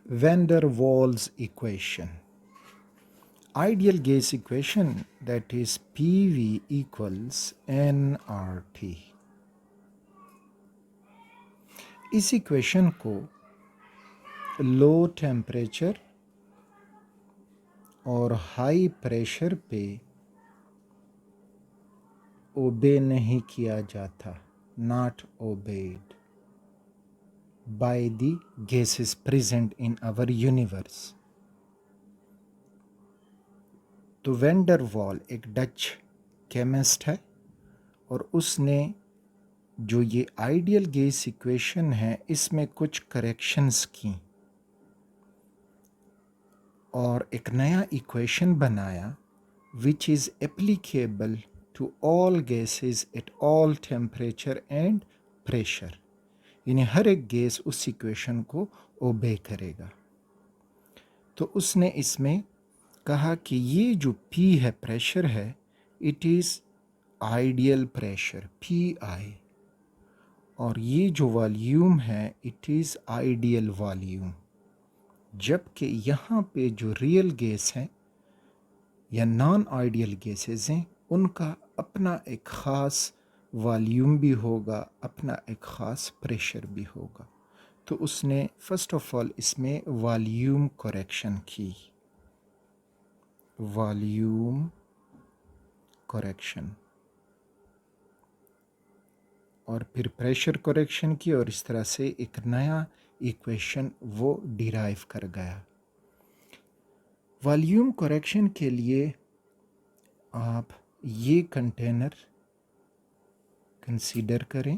Van der Waals equation. Ideal gas equation, that is PV equals nRT. इस equation को low temperature और high pressure पे ओबे नहीं किया जाता, not obeyed by the gases present in our universe. तो वैन डर वॉल एक डच केमिस्ट है और उसने जो ये आइडियल गैस इक्वेशन है इसमें कुछ करेक्शंस की और एक नया इक्वेशन बनाया which is applicable to all gases at all temperature and pressure, यानी हर एक गैस उस इक्वेशन को ओबे करेगा। तो उसने इसमें कहा कि ये जो P है, प्रेशर है, it is ideal pressure PI, और ये जो वॉल्यूम है इट इज़ आइडियल वॉल्यूम। जबकि यहाँ पे जो रियल गैस हैं या नॉन आइडियल गैसेस हैं उनका अपना एक ख़ास वॉल्यूम भी होगा, अपना एक ख़ास प्रेशर भी होगा। तो उसने फर्स्ट ऑफ ऑल इसमें वॉल्यूम करेक्शन की, वॉल्यूम करेक्शन, और फिर प्रेशर करेक्शन की, और इस तरह से एक नया इक्वेशन वो डिराइव कर गया। वॉल्यूम करेक्शन के लिए आप ये कंटेनर कंसीडर करें।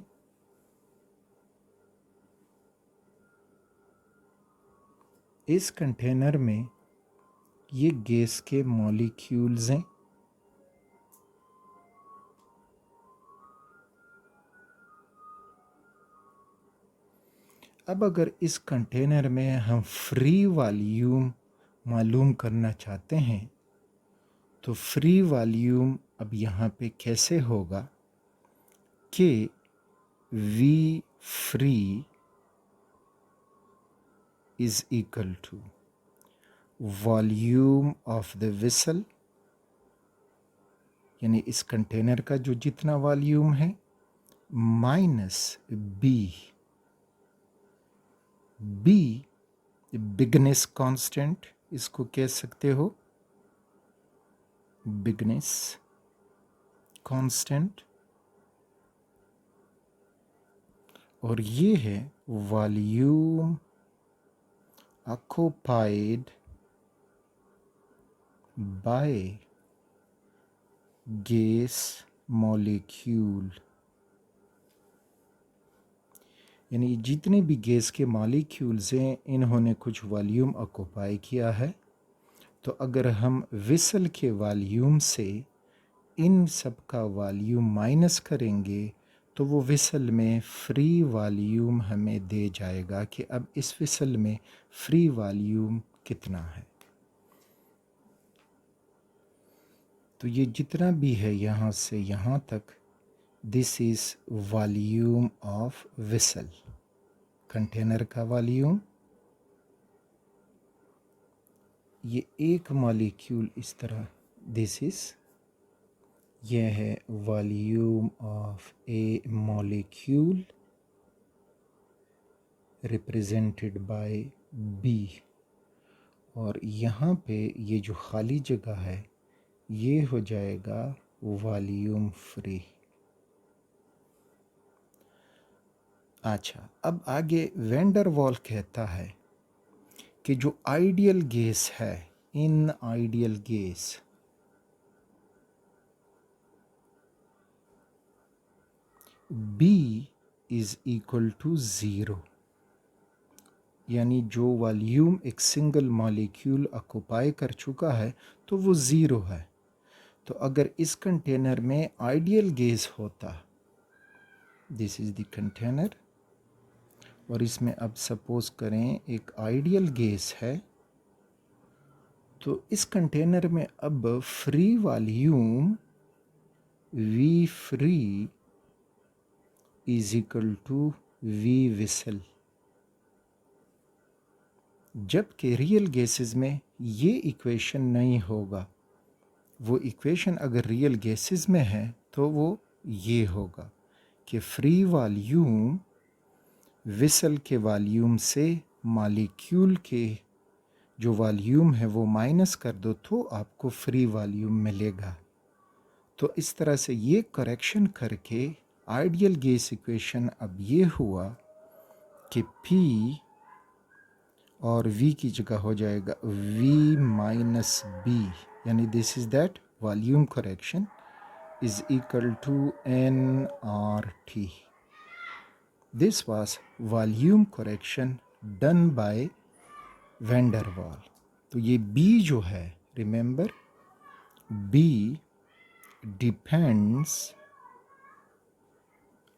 इस कंटेनर में ये गैस के मॉलिक्यूल्स हैं। अब अगर इस कंटेनर में हम फ्री वॉल्यूम मालूम करना चाहते हैं तो फ्री वॉल्यूम अब यहाँ पे कैसे होगा कि V free is equal to volume of the vessel, यानी इस कंटेनर का जो जितना वॉल्यूम है, माइनस बी बिगनेस कांस्टेंट, इसको कह सकते हो बिगनेस कांस्टेंट, और ये है volume occupied by gas molecule, यानी जितने भी गैस के मॉलिक्यूल्स हैं इन्होंने कुछ वॉल्यूम ऑक्यूपाई किया है। तो अगर हम वेसल के वॉल्यूम से इन सब का वॉल्यूम माइनस करेंगे तो वो वेसल में फ्री वॉल्यूम हमें दे जाएगा कि अब इस वेसल में फ्री वॉल्यूम कितना है। तो ये जितना भी है यहाँ से यहाँ तक, this is volume of vessel, container का वॉल्यूम। ये एक मॉलिक्यूल इस तरह, दिस इज़, यह है volume of a molecule represented by B, और यहाँ पे ये जो खाली जगह है ये हो जाएगा वॉल्यूम फ्री। अच्छा, अब आगे वैन डर वाल कहता है कि जो आइडियल गैस है, in ideal gas B is equal to zero, यानी जो वॉल्यूम एक सिंगल मॉलिक्यूल ऑक्यूपाई कर चुका है तो वो ज़ीरो है। तो अगर इस कंटेनर में आइडियल गैस होता, दिस इज़ द कंटेनर, और इसमें अब सपोज करें एक आइडियल गैस है, तो इस कंटेनर में अब free volume V free is equal to V vessel, जबकि रियल गैसेस में ये इक्वेशन नहीं होगा। वो इक्वेशन अगर रियल गैसेस में है तो वो ये होगा कि फ्री वॉल्यूम विसल के वॉल्यूम से मॉलिक्यूल के जो वॉल्यूम है वो माइनस कर दो तो आपको फ्री वॉल्यूम मिलेगा। तो इस तरह से ये करेक्शन करके आइडियल गैस इक्वेशन अब ये हुआ कि P और V की जगह हो जाएगा V माइनस B, यानी this is that volume correction is equal to nRT. This was volume correction done by van der Waal. तो ये B जो है, remember B depends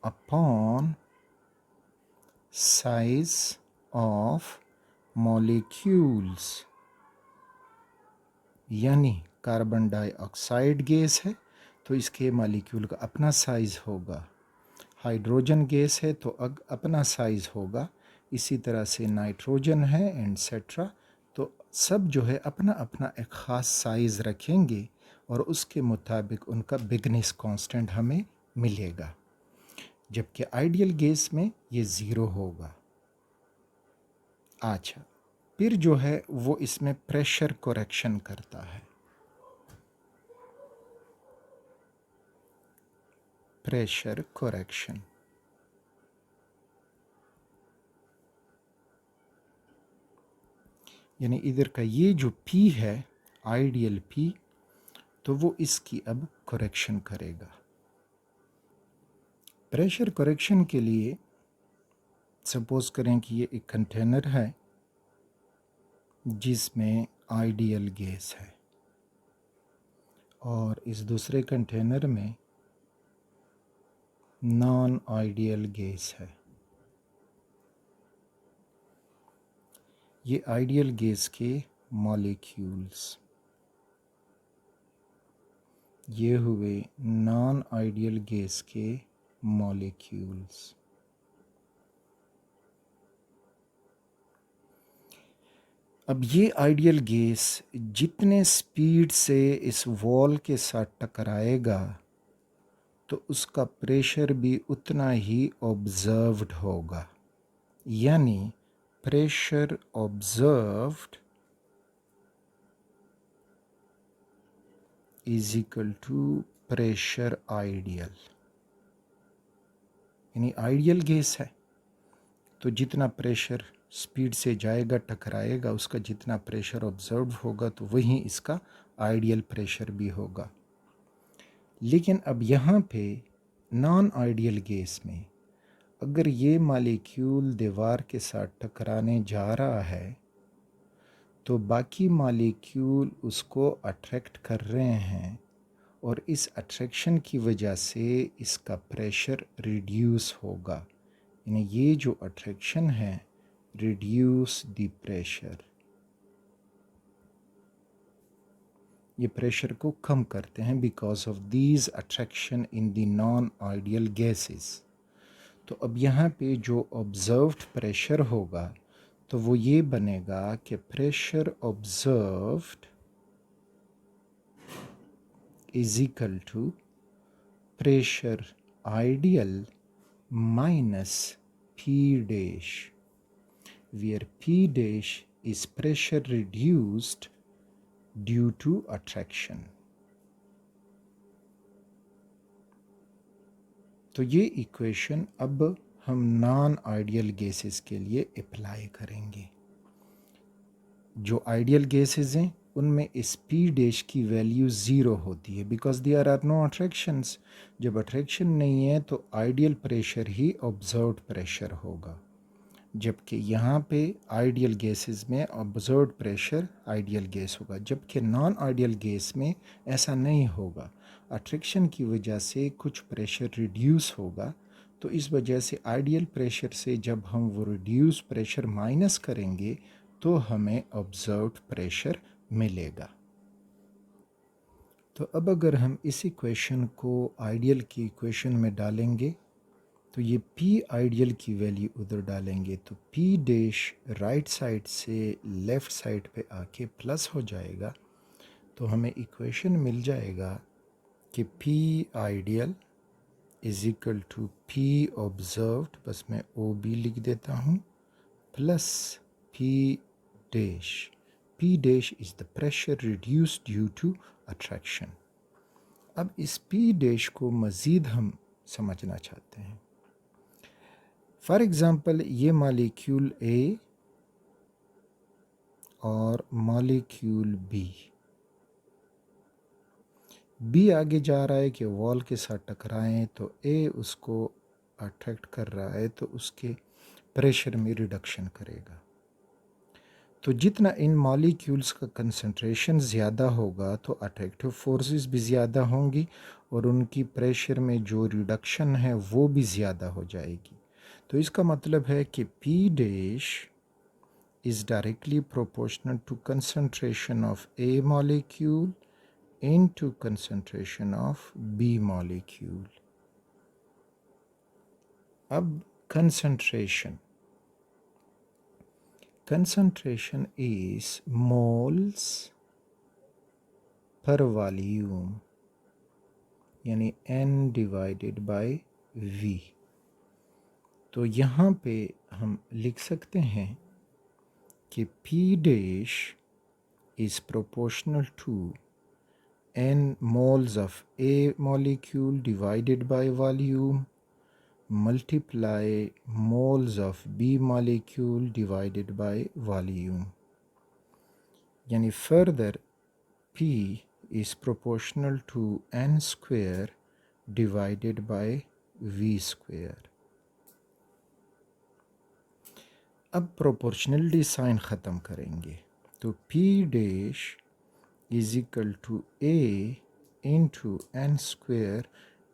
upon size of molecules, यानी कार्बन डाइऑक्साइड गैस है तो इसके molecule का अपना साइज़ होगा, हाइड्रोजन गैस है तो अपना साइज़ होगा, इसी तरह से नाइट्रोजन है एंडसेट्रा, तो सब जो है अपना अपना एक ख़ास साइज़ रखेंगे और उसके मुताबिक उनका बिगनेस कांस्टेंट हमें मिलेगा, जबकि आइडियल गैस में ये ज़ीरो होगा। अच्छा, फिर जो है वो इसमें प्रेशर करेक्शन करता है। प्रेशर करेक्शन यानी इधर का ये जो P है आइडियल P, तो वो इसकी अब करेक्शन करेगा। प्रेशर करेक्शन के लिए सपोज करें कि ये एक कंटेनर है जिसमें आइडियल गैस है और इस दूसरे कंटेनर में नॉन आइडियल गैस है। ये आइडियल गैस के मॉलिक्यूल्स, ये हुए नॉन आइडियल गैस के मॉलिक्यूल्स। अब ये आइडियल गैस जितने स्पीड से इस वॉल के साथ टकराएगा तो उसका प्रेशर भी उतना ही ऑब्जर्व्ड होगा, यानी pressure observed is equal to pressure ideal. यानी आइडियल गैस है तो जितना प्रेशर स्पीड से जाएगा टकराएगा उसका जितना प्रेशर ऑब्जर्व होगा तो वही इसका आइडियल प्रेशर भी होगा। लेकिन अब यहाँ पे नॉन आइडियल गैस में अगर ये मॉलिक्यूल दीवार के साथ टकराने जा रहा है तो बाकी मॉलिक्यूल उसको अट्रैक्ट कर रहे हैं और इस अट्रैक्शन की वजह से इसका प्रेशर रिड्यूस होगा, यानी ये जो अट्रैक्शन है रिड्यूस द प्रेशर, ये प्रेशर को कम करते हैं because of these attraction in the non ideal gases. तो अब यहाँ पे जो ऑब्जर्व्ड प्रेशर होगा तो वो ये बनेगा कि pressure observed is equal to pressure ideal minus P dash, where P dash is pressure reduced due to attraction. तो ये इक्वेशन अब हम नॉन आइडियल गैसेस के लिए अप्लाई करेंगे। जो आइडियल गैसेस हैं उनमें इस P डैश की वैल्यू ज़ीरो होती है because there are no attractions. जब अट्रैक्शन नहीं है तो आइडियल प्रेशर ही ऑब्जर्व्ड प्रेशर होगा, जबकि यहाँ पे आइडियल गैसेस में ऑब्जर्व्ड प्रेशर आइडियल गैस होगा, जबकि नॉन आइडियल गैस में ऐसा नहीं होगा। अट्रैक्शन की वजह से कुछ प्रेशर रिड्यूस होगा, तो इस वजह से आइडियल प्रेशर से जब हम वो रिड्यूस प्रेशर माइनस करेंगे तो हमें ऑब्जर्व्ड प्रेशर मिलेगा। तो अब अगर हम इस इक्वेशन को आइडियल की इक्वेशन में डालेंगे तो ये पी आइडियल की वैल्यू उधर डालेंगे तो पी डैश राइट साइड से लेफ़्ट साइड पे आके प्लस हो जाएगा। तो हमें इक्वेशन मिल जाएगा कि P ideal is equal to P observed, बस मैं ओ बी लिख देता हूँ, plus P dash. P dash is the pressure reduced due to attraction. अब इस पी डैश को मज़ीद हम समझना चाहते हैं। फॉर एग्ज़ाम्पल ये मॉलिक्यूल ए और मॉलिक्यूल बी आगे जा रहा है कि वॉल के साथ टकराएं, तो ए उसको अट्रैक्ट कर रहा है तो उसके प्रेशर में रिडक्शन करेगा। तो जितना इन मॉलिक्यूल्स का कंसंट्रेशन ज़्यादा होगा तो अट्रैक्टिव फोर्सेस भी ज़्यादा होंगी और उनकी प्रेशर में जो रिडक्शन है वो भी ज़्यादा हो जाएगी। तो इसका मतलब है कि P dash is directly proportional to concentration of A molecule into concentration of B molecule. अब concentration is moles per volume, यानी N divided by V। तो यहाँ पे हम लिख सकते हैं कि P dash is proportional to N moles of A molecule divided by volume multiply moles of B molecule divided by volume। यानी further P is proportional to N square divided by V square। अब proportionality sign ख़त्म करेंगे तो P dash is equal to A into N square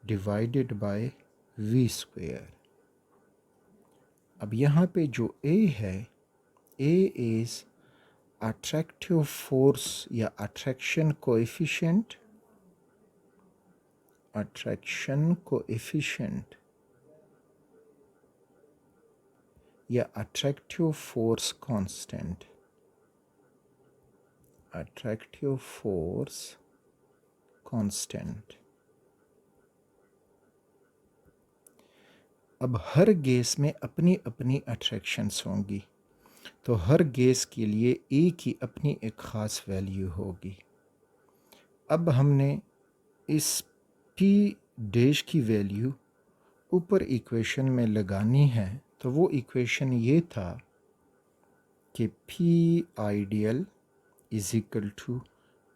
divided by V square. अब यहाँ पे जो A है, A इज़ अट्रैक्टिव फोर्स या अट्रैक्शन कोएफिशिएंट, या अट्रैक्टिव फोर्स कांस्टेंट, अब हर गैस में अपनी अपनी अट्रैक्शंस होंगी, तो हर गैस के लिए ए की अपनी एक ख़ास वैल्यू होगी। अब हमने इस पी डैश की वैल्यू ऊपर इक्वेशन में लगानी है, तो वो इक्वेशन ये था कि P ideal is equal to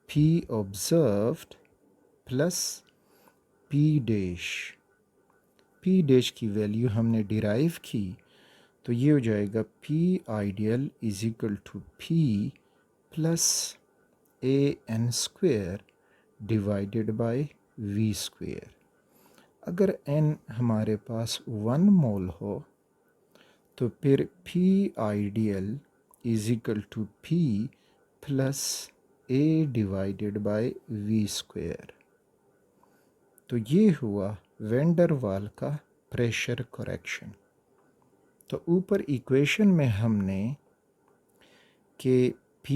P observed plus P dash. P dash की वैल्यू हमने डिराइव की, तो ये हो जाएगा P ideal is equal to P plus A N square divided by V square. अगर n हमारे पास 1 मोल हो तो फिर P ideal is equal to P plus A divided by V square. तो ये हुआ वेंडर वाल का प्रेशर करेक्शन। तो ऊपर इक्वेशन में हमने कि P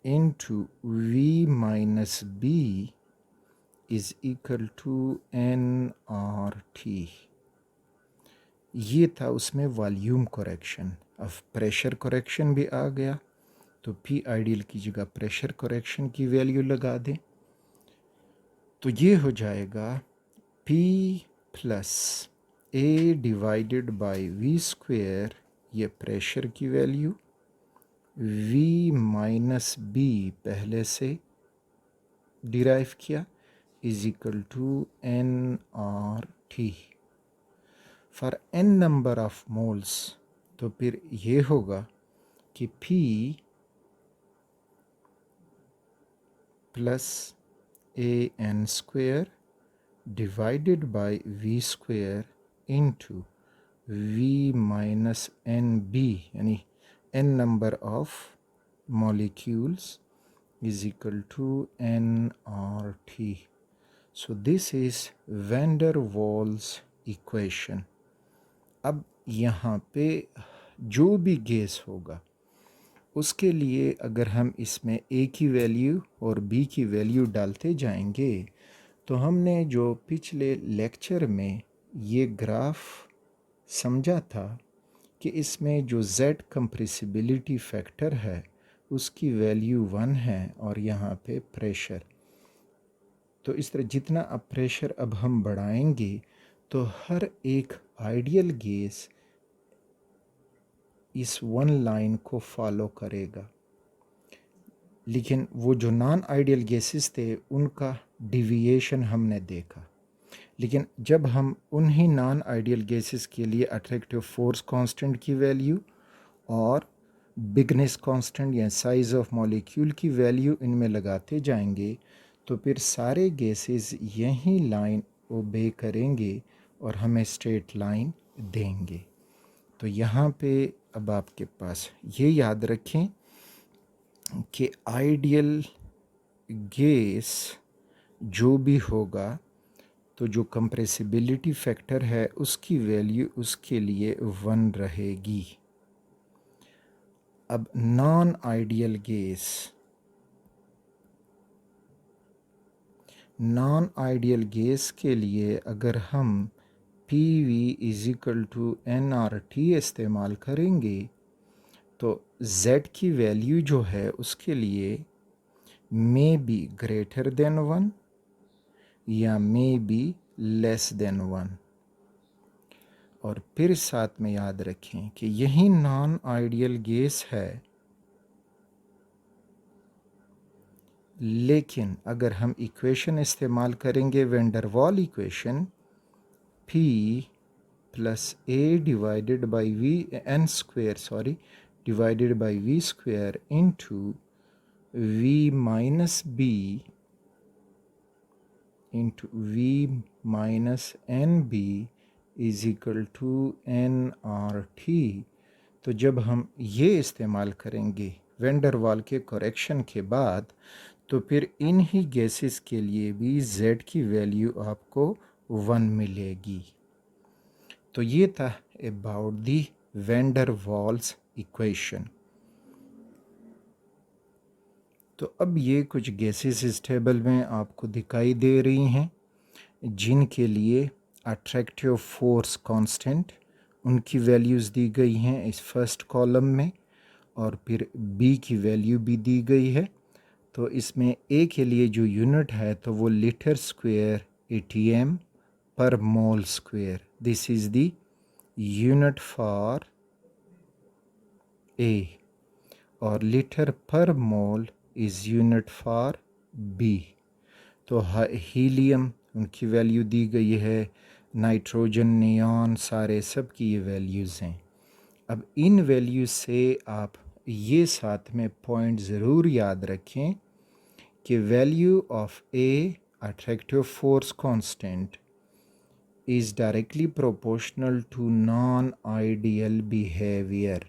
into V minus B is equal to NRT, ये था उसमें वॉल्यूम करेक्शन। अब प्रेशर करेक्शन भी आ गया, तो P आइडियल की जगह प्रेशर करेक्शन की वैल्यू लगा दें, तो ये हो जाएगा P plus A divided by V square, ये प्रेशर की वैल्यू, V माइनस B पहले से डिराइव किया, is equal to NRT for n number of moles। तो फिर ये होगा कि P plus AN square divided by V square into V minus NB, यानी n number of molecules is equal to NRT। So this is van der Waals equation। अब यहाँ पे जो भी गैस होगा उसके लिए अगर हम इसमें ए की वैल्यू और बी की वैल्यू डालते जाएंगे तो हमने जो पिछले लेक्चर में ये ग्राफ समझा था कि इसमें जो Z कंप्रेसिबिलिटी फैक्टर है उसकी वैल्यू 1 है और यहाँ पे प्रेशर। तो इस तरह जितना अब प्रेशर अब हम बढ़ाएंगे तो हर एक आइडियल गैस इस वन लाइन को फॉलो करेगा, लेकिन वो जो नॉन आइडियल गैसेस थे उनका डिविएशन हमने देखा। लेकिन जब हम उन्हीं नॉन आइडियल गैसेस के लिए अट्रैक्टिव फोर्स कांस्टेंट की वैल्यू और बिगनेस कांस्टेंट या साइज़ ऑफ मॉलिक्यूल की वैल्यू इनमें लगाते जाएंगे तो फिर सारे गैसेस यही लाइन ओबे करेंगे और हमें स्ट्रेट लाइन देंगे। तो यहाँ पे अब आपके पास ये याद रखें कि आइडियल गैस जो भी होगा तो जो कंप्रेसिबिलिटी फैक्टर है उसकी वैल्यू उसके लिए 1 रहेगी। अब नॉन आइडियल गैस के लिए अगर हम PV = nRT इस्तेमाल करेंगे तो Z की वैल्यू जो है उसके लिए मे बी ग्रेटर देन 1 या मे बी लेस देन 1। और फिर साथ में याद रखें कि यही नॉन आइडियल गैस है, लेकिन अगर हम इक्वेशन इस्तेमाल करेंगे वैन डर वाल equation P + A divided by V square into V minus B into V minus NB = nRT। तो जब हम ये इस्तेमाल करेंगे वैन डर वाल के करेक्शन के बाद तो फिर इन ही गैसेस के लिए भी Z की वैल्यू आपको 1 मिलेगी। तो ये था about the van der Waals equation. तो अब ये कुछ गैसेस इस टेबल में आपको दिखाई दे रही हैं जिनके लिए अट्रैक्टिव फोर्स कांस्टेंट उनकी वैल्यूज़ दी गई हैं इस फर्स्ट कॉलम में, और फिर बी की वैल्यू भी दी गई है। तो इसमें ए के लिए जो यूनिट है तो वो लीटर स्क्वायर ATM पर mole square, this is the unit for a, और लीटर पर मोल इज़ यूनिट फॉर बी। तो हीलियम उनकी वैल्यू दी गई है, नाइट्रोजन, नियॉन, सारे सब की ये वैल्यूज़ हैं। अब इन वैल्यूज़ से आप ये साथ में पॉइंट ज़रूर याद रखें कि value of A attractive force constant is directly proportional to non-ideal behavior.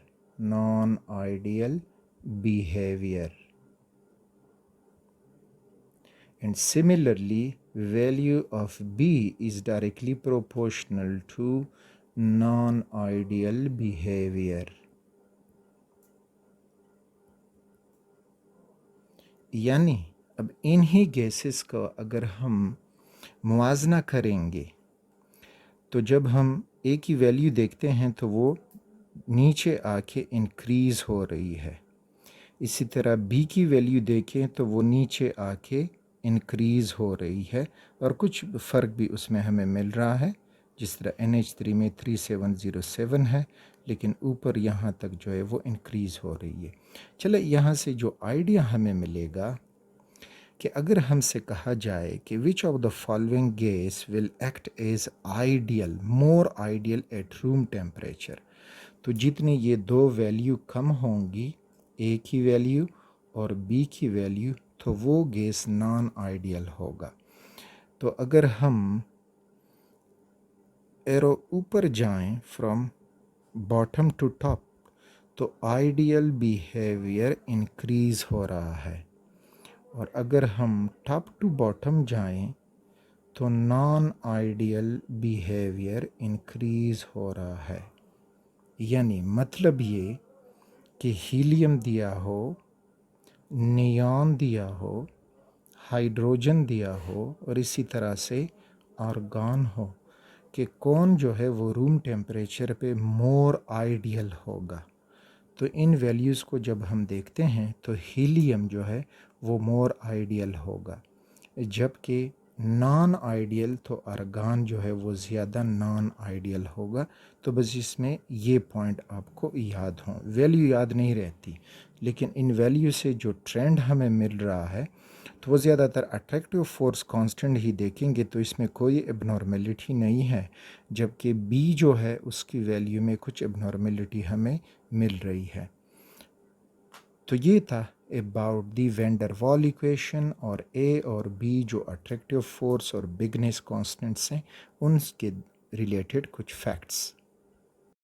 And similarly, value of B is directly proportional to non-ideal behavior. यानी अब इन्हीं गैसेस का अगर हम मुआजना करेंगे तो जब हम ए की वैल्यू देखते हैं तो वो नीचे आके इंक्रीज़ हो रही है, इसी तरह बी की वैल्यू देखें तो वो नीचे आके इंक्रीज़ हो रही है और कुछ फ़र्क भी उसमें हमें मिल रहा है। जिस तरह NH3 में 3707 है लेकिन ऊपर यहाँ तक जो है वो इंक्रीज़ हो रही है। चलो यहाँ से जो आइडिया हमें मिलेगा कि अगर हमसे कहा जाए कि which of the following gas will act as ideal, more ideal at room temperature, तो जितनी ये दो वैल्यू कम होंगी ए की वैल्यू और बी की वैल्यू तो वो गैस नॉन आइडियल होगा। तो अगर हम एरो ऊपर जाएं फ्रॉम बॉटम टू टॉप तो आइडियल बिहेवियर इंक्रीज़ हो रहा है, और अगर हम टॉप टू बॉटम जाएं तो नॉन आइडियल बिहेवियर इंक्रीज़ हो रहा है। यानी मतलब ये कि हीलियम दिया हो, नियॉन दिया हो, हाइड्रोजन दिया हो और इसी तरह से आर्गन हो, कि कौन जो है वो रूम टेम्परेचर पे मोर आइडियल होगा। तो इन वैल्यूज़ को जब हम देखते हैं तो हीलियम जो है वो मोर आइडियल होगा, जबकि नॉन आइडियल तो आर्गन जो है वो ज़्यादा नॉन आइडियल होगा। तो बस इसमें ये पॉइंट आपको याद हों। वैल्यू याद नहीं रहती, लेकिन इन वैल्यू से जो ट्रेंड हमें मिल रहा है तो वो ज़्यादातर अट्रैक्टिव फोर्स कांस्टेंट ही देखेंगे, तो इसमें कोई एबनॉर्मेलिटी नहीं है। जबकि बी जो है उसकी वैल्यू में कुछ एबनॉर्मेलिटी हमें मिल रही है। तो ये था अबाउट दी वैन डर वाल इक्वेशन और ए और बी जो अट्रैक्टिव फोर्स और बिगनेस कांस्टेंट्स हैं उनके रिलेटेड कुछ फैक्ट्स।